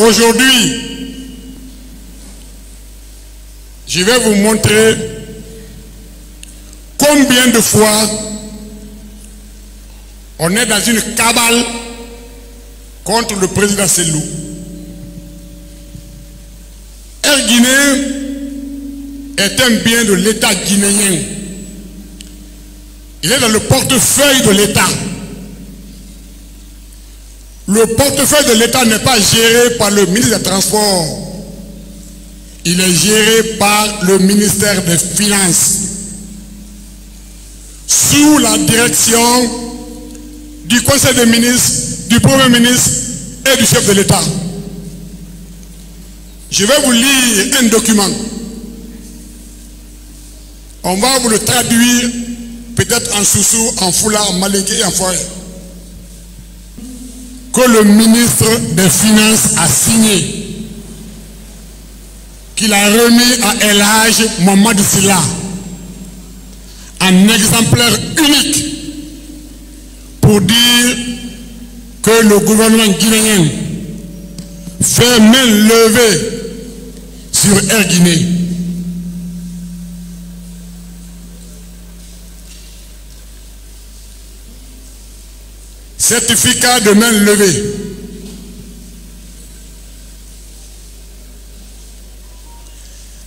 Aujourd'hui, je vais vous montrer combien de fois on est dans une cabale contre le président Cellou. Air Guinée est un bien de l'État guinéen. Il est dans le portefeuille de l'État. Le portefeuille de l'État n'est pas géré par le ministre des Transports. Il est géré par le ministère des Finances, sous la direction du Conseil des ministres, du Premier ministre et du chef de l'État. Je vais vous lire un document. On va vous le traduire peut-être en soussou, en foula, en malinké et en forêt. Que le ministre des Finances a signé, qu'il a remis à El Hadj Mohamed Silla, un exemplaire unique pour dire que le gouvernement guinéen fait main levée sur Air Guinée. Certificat de main levée.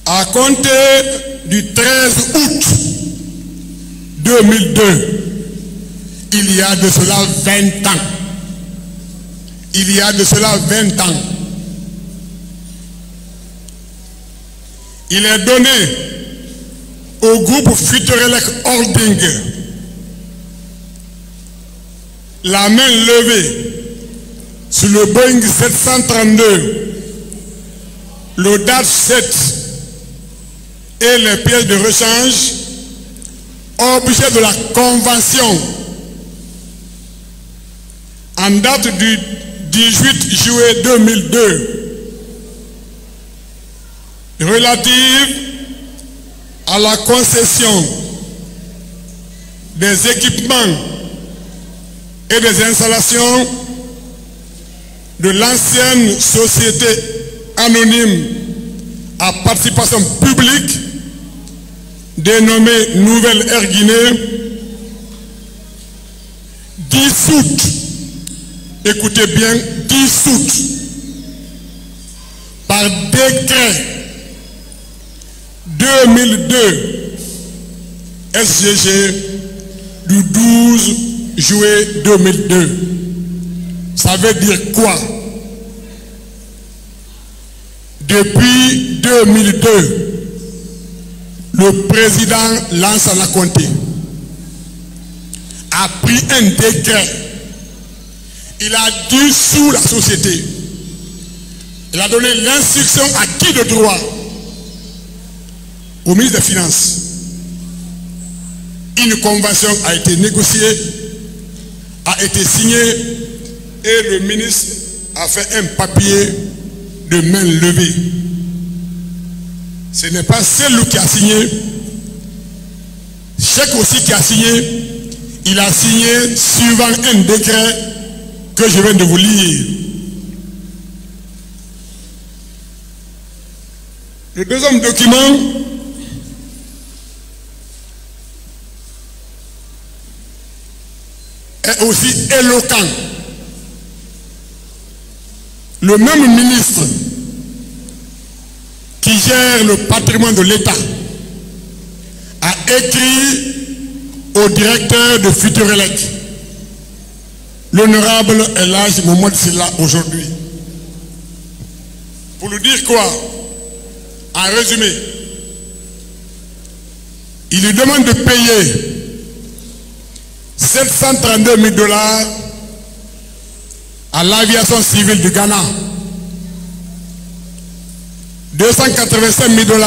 À compter du 13 août 2002, il y a de cela 20 ans. Il y a de cela 20 ans. Il est donné au groupe Futurelec Holding la main levée sur le Boeing 732, le DAT 7 et les pièces de rechange, objet de la convention en date du 18 juillet 2002 relative à la concession des équipements et des installations de l'ancienne société anonyme à participation publique dénommée Nouvelle Air Guinée, dissoute, écoutez bien, dissoute par décret 2002 SGG du 12 juillet 2002. Ça veut dire quoi? Depuis 2002, le président Lansana Conté a pris un décret. Il a dissous la société. Il a donné l'instruction à qui de droit? Au ministre des Finances. Une convention a été négociée, a été signée et le ministre a fait un papier de main levée. Ce n'est pas celui qui a signé. Chèque aussi qui a signé. Il a signé suivant un décret que je viens de vous lire. Le deuxième document est aussi éloquent. Le même ministre qui gère le patrimoine de l'État a écrit au directeur de Futurelec, l'honorable El Hadj Mohamed Silla, aujourd'hui. Pour lui dire quoi? En résumé, il lui demande de payer 732 000 $ à l'aviation civile du Ghana, 285 000 $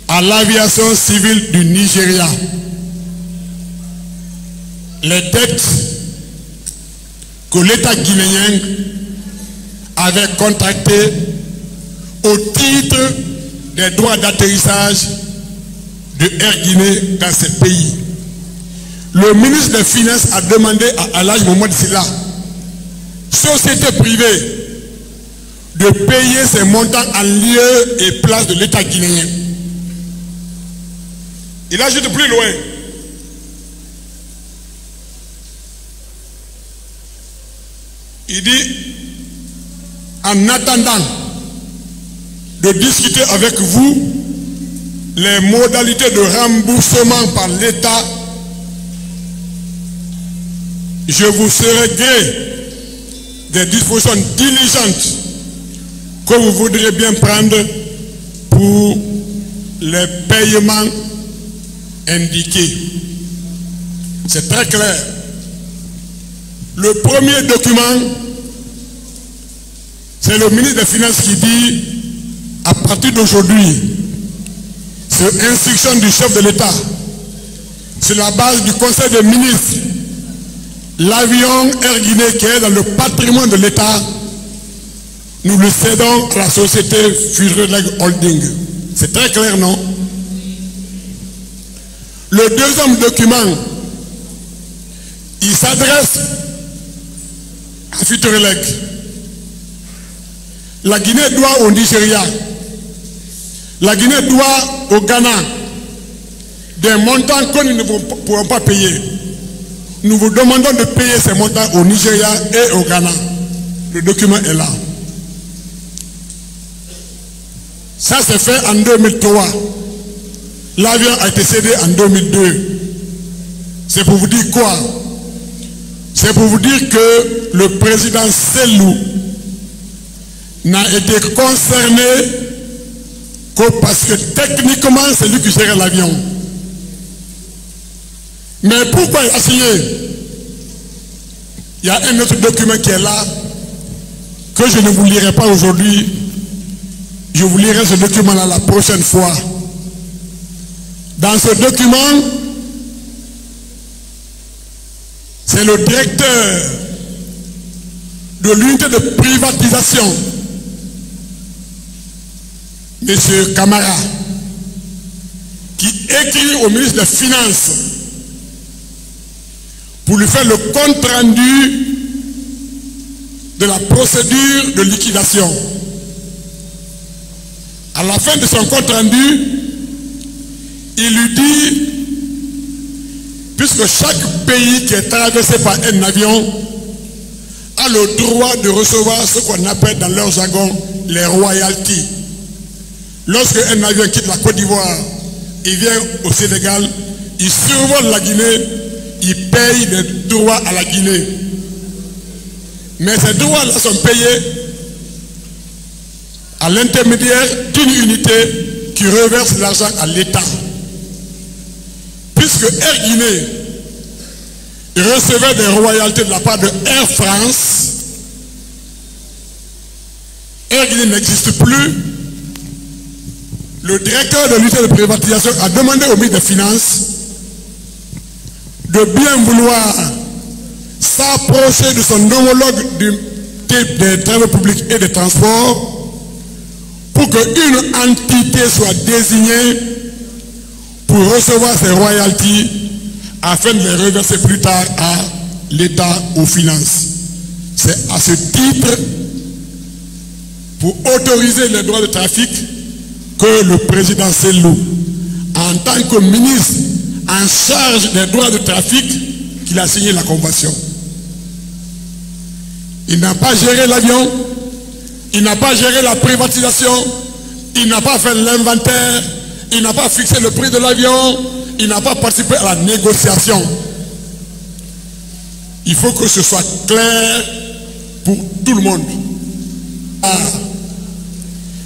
à l'aviation civile du Nigeria. Les dettes que l'État guinéen avait contractées au titre des droits d'atterrissage de Air Guinée dans ces pays. Le ministre des Finances a demandé à El Hadj Mohamed Silla, société privée, de payer ces montants en lieu et place de l'État guinéen. Il ajoute plus loin. Il dit, en attendant de discuter avec vous les modalités de remboursement par l'État, je vous serai gré des dispositions diligentes que vous voudrez bien prendre pour les paiements indiqués. C'est très clair. Le premier document, c'est le ministre des Finances qui dit, à partir d'aujourd'hui, sur instruction du chef de l'État, sur la base du Conseil des ministres, l'avion Air Guinée qui est dans le patrimoine de l'État, nous le cédons à la société Furelig Holding. C'est très clair, non? Le deuxième document, il s'adresse à Furelig. La Guinée doit au Nigeria, la Guinée doit au Ghana des montants que nous ne pourrons pas payer. Nous vous demandons de payer ces montants au Nigeria et au Ghana. Le document est là. Ça s'est fait en 2003. L'avion a été cédé en 2002. C'est pour vous dire quoi? C'est pour vous dire que le président Selou n'a été concerné que parce que techniquement c'est lui qui gérait l'avion. Mais pourquoi il a signé? Il y a un autre document qui est là que je ne vous lirai pas aujourd'hui. Je vous lirai ce document-là la prochaine fois. Dans ce document, c'est le directeur de l'unité de privatisation, M. Camara, qui écrit au ministre des Finances pour lui faire le compte rendu de la procédure de liquidation. À la fin de son compte rendu, il lui dit, puisque chaque pays qui est traversé par un avion a le droit de recevoir ce qu'on appelle dans leur jargon les royalties. Lorsque un avion quitte la Côte d'Ivoire, il vient au Sénégal, il survole la Guinée, il paye des droits à la Guinée. Mais ces droits-là sont payés à l'intermédiaire d'une unité qui reverse l'argent à l'État. Puisque Air Guinée recevait des royalties de la part de Air France, Air Guinée n'existe plus. Le directeur de l'unité de privatisation a demandé au ministre des Finances de bien vouloir s'approcher de son homologue du type des travaux publics et des transports pour qu'une entité soit désignée pour recevoir ces royalties afin de les reverser plus tard à l'État aux finances. C'est à ce titre, pour autoriser les droits de trafic, que le président Selou, en tant que ministre en charge des droits de trafic, qu'il a signé la convention. Il n'a pas géré l'avion, il n'a pas géré la privatisation, il n'a pas fait l'inventaire, il n'a pas fixé le prix de l'avion, il n'a pas participé à la négociation. Il faut que ce soit clair pour tout le monde.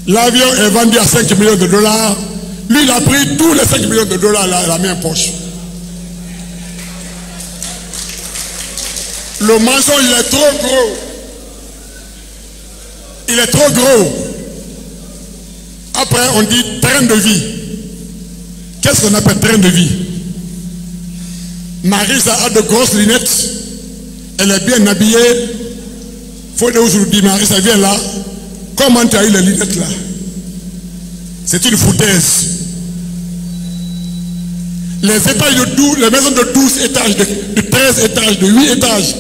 L'avion est vendu à 5 millions de dollars. Lui, il a pris tous les 5 millions de dollars, il a mis en poche. Le mensonge, il est trop gros. Il est trop gros. Après, on dit train de vie. Qu'est-ce qu'on appelle train de vie? Marisa a de grosses lunettes. Elle est bien habillée. Faut aujourd'hui, Marisa, viens là. Comment tu as eu les lunettes là? C'est une foutaise. Les étages de 12, les maisons de 12 étages, de 13 étages, de 8 étages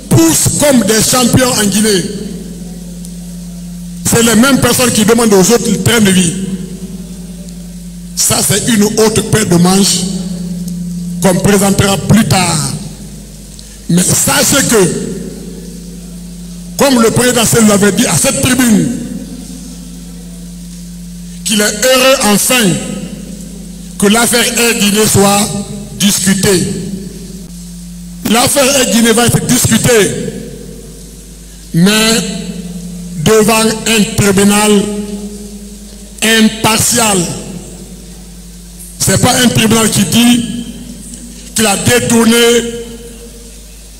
poussent comme des champions en Guinée. c'est les mêmes personnes qui demandent aux autres le train de vie. Ça, c'est une autre paire de manches qu'on présentera plus tard. Mais sachez que, comme le président Sall l'avait dit à cette tribune, qu'il est heureux enfin que l'affaire Air Guinée soit discutée. L'affaire Air Guinée va être discutée, mais devant un tribunal impartial. Ce n'est pas un tribunal qui dit qu'il a détourné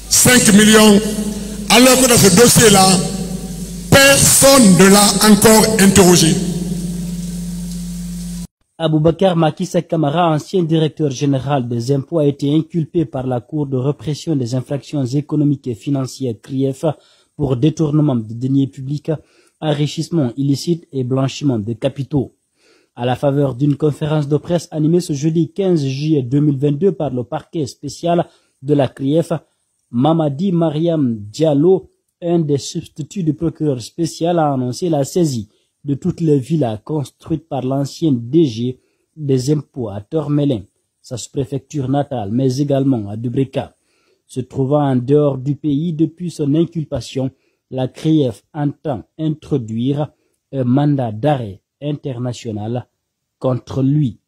5 millions, alors que dans ce dossier-là, personne ne l'a encore interrogé. Aboubakar Makissa Kamara, ancien directeur général des impôts, a été inculpé par la Cour de répression des infractions économiques et financières CRIEF pour détournement de deniers publics, enrichissement illicite et blanchiment de capitaux. À la faveur d'une conférence de presse animée ce jeudi 15 juillet 2022 par le parquet spécial de la CRIEF, Mamadi Mariam Diallo, un des substituts du procureur spécial, a annoncé la saisie de toutes les villas construites par l'ancien DG des impôts à Tormelin, sa sous-préfecture natale, mais également à Dubrika. Se trouvant en dehors du pays depuis son inculpation, la CRIEF entend introduire un mandat d'arrêt international contre lui.